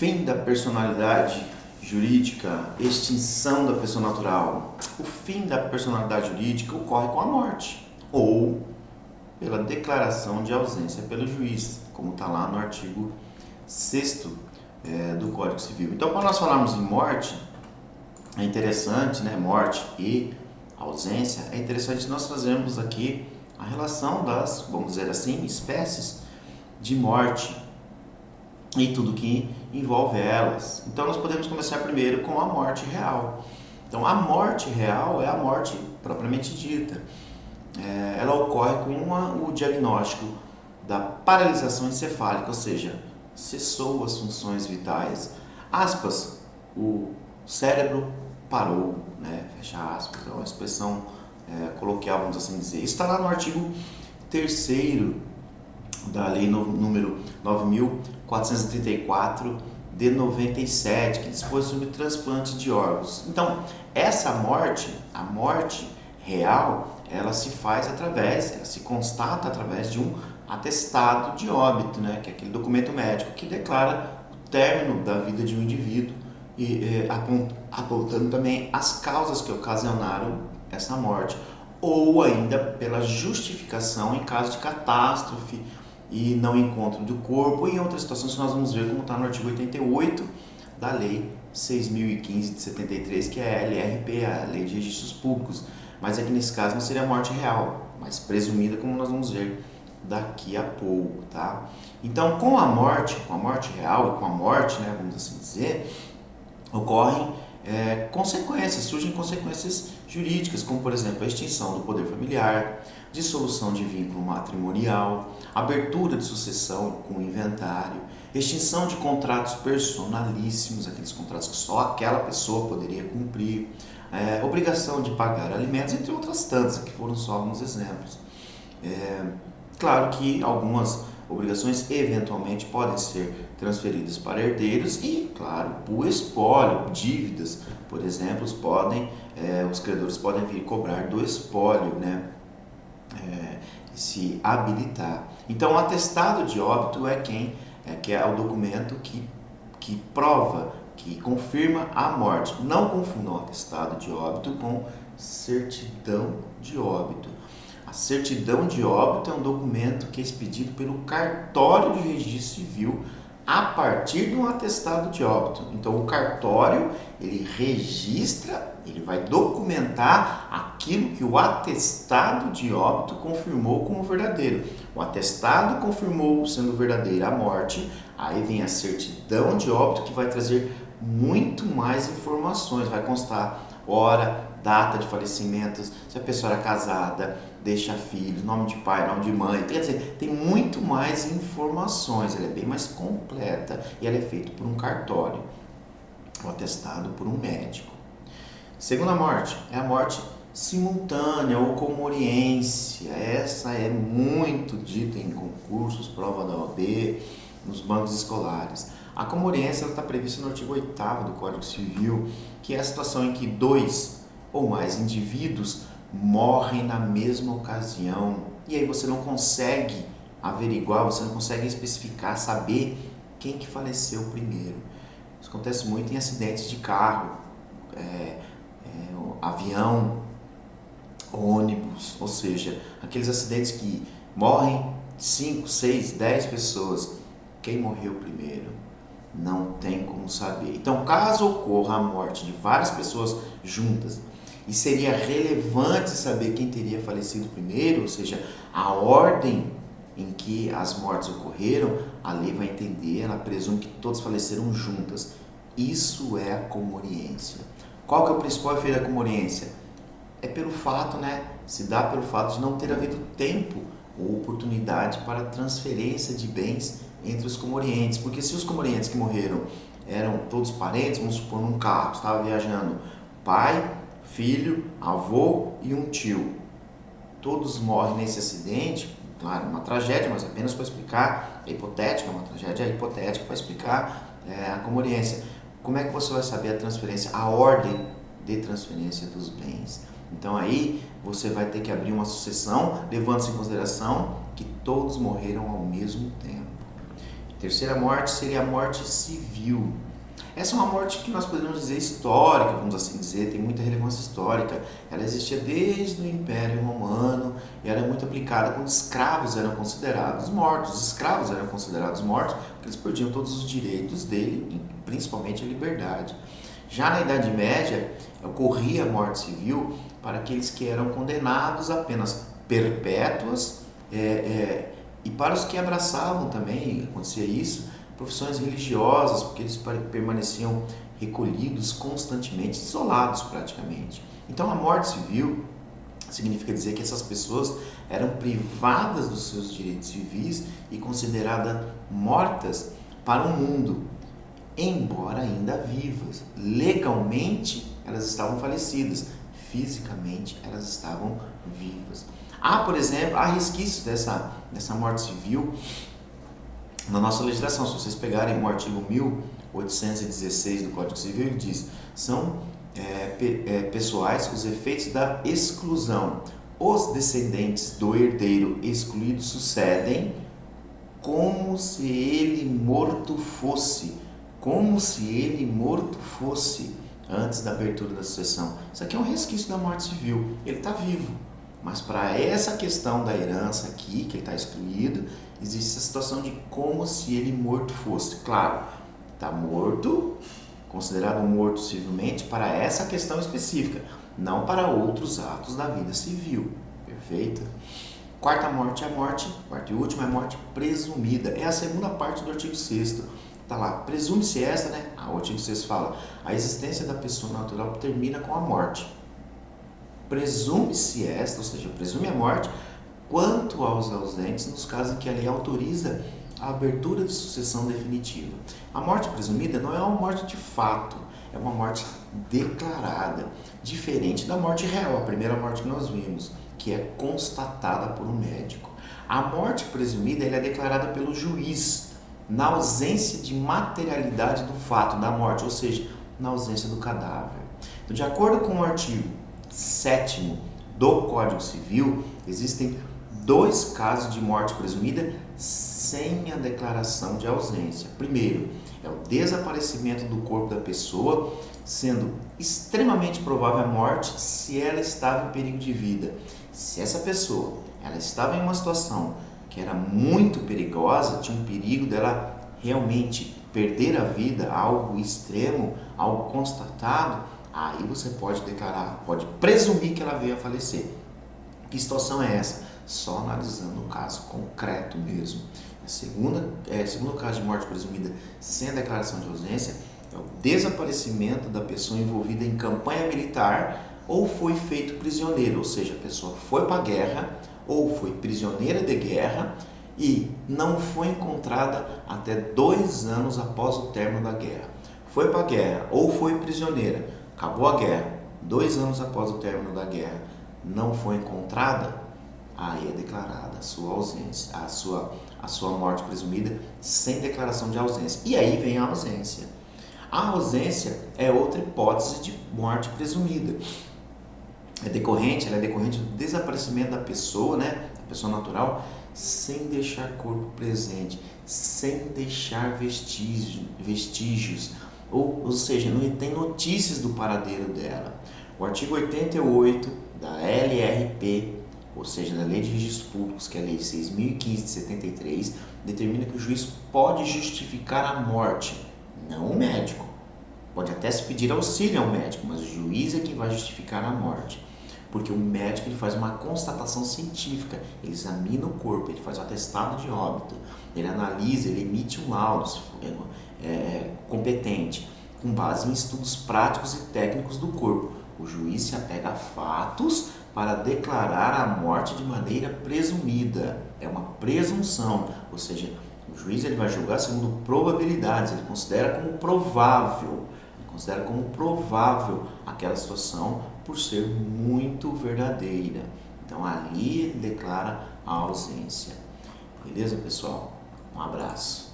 Fim da personalidade jurídica, extinção da pessoa natural. O fim da personalidade jurídica ocorre com a morte ou pela declaração de ausência pelo juiz, como está lá no artigo 6º do Código Civil. Então, quando nós falarmos em morte, é interessante, né, morte e ausência, é interessante nós trazermos aqui a relação das, vamos dizer assim, espécies de morte e tudo que envolve elas. Então nós podemos começar primeiro com a morte real. Então a morte real é a morte propriamente dita. Ela ocorre com o diagnóstico da paralisação encefálica, ou seja, cessou as funções vitais. Aspas, o cérebro parou, né? Fecha aspas, é uma expressão coloquial, vamos assim dizer. Isso está lá no artigo 3º da Lei número 9.434 de 97, que dispõe sobre transplante de órgãos. Então, essa morte, a morte real, ela se constata através de um atestado de óbito, né, que é aquele documento médico que declara o término da vida de um indivíduo e apontando também as causas que ocasionaram essa morte, ou ainda pela justificação em caso de catástrofe e não encontro do corpo, e em outras situações que nós vamos ver como está no artigo 88 da Lei 6.015 de 73, que é a LRP, a Lei de Registros Públicos. Mas aqui nesse caso não seria a morte real, mas presumida, como nós vamos ver daqui a pouco, tá? Então, com a morte real e com a morte, né, vamos assim dizer, ocorrem surgem consequências jurídicas, como por exemplo a extinção do poder familiar, dissolução de vínculo matrimonial, abertura de sucessão com inventário, extinção de contratos personalíssimos, aqueles contratos que só aquela pessoa poderia cumprir, obrigação de pagar alimentos, entre outras tantas, que foram só alguns exemplos. Claro que algumas obrigações eventualmente podem ser transferidas para herdeiros e, claro, o espólio, dívidas, por exemplo, os credores podem vir cobrar do espólio, né? Se habilitar. Então, o atestado de óbito que é o documento que prova, que confirma a morte. Não confundam atestado de óbito com certidão de óbito. A certidão de óbito é um documento que é expedido pelo cartório de registro civil a partir de um atestado de óbito. Então, o cartório, ele registra, ele vai documentar aquilo que o atestado de óbito confirmou como verdadeiro. O atestado confirmou sendo verdadeira a morte, aí vem a certidão de óbito que vai trazer muito mais informações, vai constar hora, data de falecimento, se a pessoa era casada, deixa filhos, nome de pai, nome de mãe, quer dizer, tem muito mais informações, ela é bem mais completa e ela é feita por um cartório, ou atestado por um médico. Segunda morte é a morte simultânea ou comoriência. Essa é muito dita em concursos, prova da OAB, nos bancos escolares. A comoriência está prevista no artigo 8º do Código Civil, que é a situação em que dois ou mais indivíduos morrem na mesma ocasião. E aí você não consegue averiguar, você não consegue especificar, saber quem que faleceu primeiro. Isso acontece muito em acidentes de carro, avião, ônibus, ou seja, aqueles acidentes que morrem 5, 6, 10 pessoas. Quem morreu primeiro? Não tem como saber. Então, caso ocorra a morte de várias pessoas juntas, e seria relevante saber quem teria falecido primeiro, ou seja, a ordem em que as mortes ocorreram, a lei vai entender, ela presume que todos faleceram juntas. Isso é a comoriência. Qual que é o principal efeito da comoriência? É pelo fato, se dá pelo fato de não ter havido tempo ou oportunidade para transferência de bens entre os comorientes. Porque se os comorientes que morreram eram todos parentes, vamos supor, num carro, estava viajando pai, filho, avô e um tio. Todos morrem nesse acidente, claro, uma tragédia, mas apenas para explicar, é hipotética, uma tragédia hipotética para explicar a comoriência. Como é que você vai saber a transferência, a ordem de transferência dos bens? Então aí você vai ter que abrir uma sucessão, levando-se em consideração que todos morreram ao mesmo tempo. Terceira morte seria a morte civil. Essa é uma morte que nós podemos dizer histórica, vamos assim dizer, tem muita relevância histórica. Ela existia desde o Império Romano e era muito aplicada quando escravos eram considerados mortos. Os escravos eram considerados mortos porque eles perdiam todos os direitos dele, principalmente a liberdade. Já na Idade Média, ocorria a morte civil para aqueles que eram condenados a penas perpétuas e para os que abraçavam também, acontecia isso, profissões religiosas, porque eles permaneciam recolhidos constantemente, isolados praticamente. Então a morte civil significa dizer que essas pessoas eram privadas dos seus direitos civis e consideradas mortas para o mundo, embora ainda vivas. Legalmente elas estavam falecidas, fisicamente elas estavam vivas. Por exemplo, há resquícios dessa morte civil na nossa legislação. Se vocês pegarem o artigo 1816 do Código Civil, ele diz: são pessoais os efeitos da exclusão. Os descendentes do herdeiro excluído sucedem como se ele morto fosse. Como se ele morto fosse antes da abertura da sucessão. Isso aqui é um resquício da morte civil. Ele está vivo. Mas para essa questão da herança aqui, que ele está excluído, existe a situação de como se ele morto fosse. Claro, está morto, considerado morto civilmente para essa questão específica, não para outros atos da vida civil. Perfeito? Quarta morte quarta e última é a morte presumida. É a segunda parte do artigo 6º. Está lá, presume-se esta, né? O artigo 6º fala: a existência da pessoa natural termina com a morte. Presume-se esta, ou seja, presume a morte, quanto aos ausentes, nos casos em que a lei autoriza a abertura de sucessão definitiva. A morte presumida não é uma morte de fato, é uma morte declarada, diferente da morte real, a primeira morte que nós vimos, que é constatada por um médico. A morte presumida ela é declarada pelo juiz, na ausência de materialidade do fato da morte, ou seja, na ausência do cadáver. Então, de acordo com o artigo 7º do Código Civil, existem 2 casos de morte presumida sem a declaração de ausência. Primeiro, é o desaparecimento do corpo da pessoa, sendo extremamente provável a morte se ela estava em perigo de vida. Se essa pessoa ela estava em uma situação que era muito perigosa, tinha um perigo dela realmente perder a vida, algo extremo, algo constatado, aí você pode declarar, pode presumir que ela veio a falecer. Que situação é essa? Só analisando o caso concreto mesmo. Segundo caso de morte presumida sem a declaração de ausência, é o desaparecimento da pessoa envolvida em campanha militar ou foi feito prisioneiro, ou seja, a pessoa foi para a guerra ou foi prisioneira de guerra e não foi encontrada até 2 anos após o término da guerra. Foi para a guerra ou foi prisioneira, acabou a guerra, 2 anos após o término da guerra, não foi encontrada, aí é declarada a sua ausência, a sua morte presumida sem declaração de ausência. E aí vem a ausência. A ausência é outra hipótese de morte presumida. Ela é decorrente do desaparecimento da pessoa, né, da pessoa natural, sem deixar corpo presente, sem deixar vestígios, ou seja, não tem notícias do paradeiro dela. O artigo 88 da LRP, ou seja, da Lei de Registros Públicos, que é a Lei 6.015 de 73, determina que o juiz pode justificar a morte, não o médico. Pode até se pedir auxílio ao médico, mas o juiz é quem vai justificar a morte. Porque o médico ele faz uma constatação científica, ele examina o corpo, ele faz um atestado de óbito, ele analisa, ele emite um laudo competente, com base em estudos práticos e técnicos do corpo. O juiz se apega a fatos para declarar a morte de maneira presumida. É uma presunção, ou seja, o juiz ele vai julgar segundo probabilidades, ele considera como provável. Considera como provável aquela situação por ser muito verdadeira. Então ali ele declara a ausência. Beleza, pessoal? Um abraço.